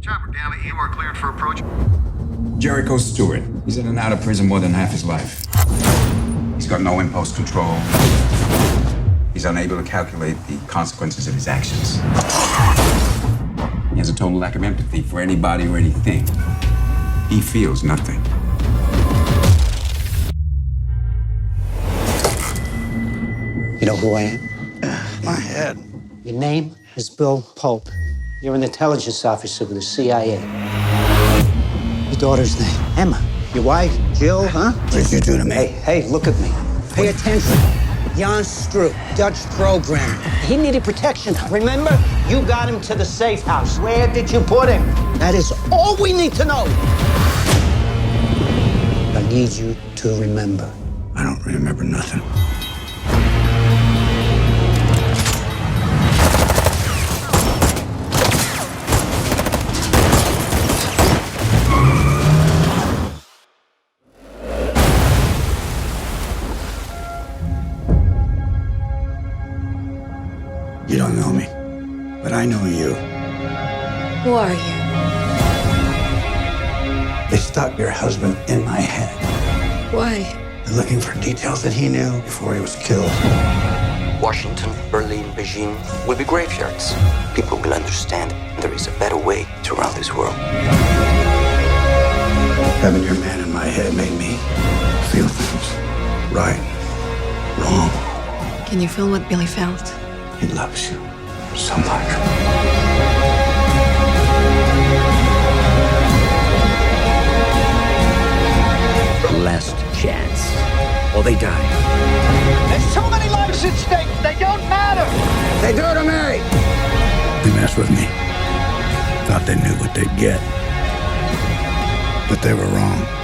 Chopper Galley, you are cleared for approach. Jericho Stewart. He's in and out of prison more than half his life. He's got no impulse control. He's unable to calculate the consequences of his actions. He has a total lack of empathy for anybody or anything. He feels nothing. You know who I am? My head. Your name is Bill Pope. You're an intelligence officer with the CIA. Your daughter's name? Emma. Your wife? Jill, huh? What did you do to me? Hey, look at me. Pay attention. Jan Stroop, Dutch programmer. He needed protection. Remember? You got him to the safe house. Where did you put him? That is all we need to know. I need you to remember. I don't remember nothing. You don't know me, but I know you. Who are you? They stuck your husband in my head. Why? They're looking for details that he knew before he was killed. Washington, Berlin, Beijing will be graveyards. People will understand there is a better way to run this world. Having your man in my head made me feel things. Right, wrong. Can you feel what Billy felt? He loves you so much. Last chance, or they die. There's too many lives at stake. They don't matter. They do it to me. They messed with me. Thought they knew what they'd get. But they were wrong.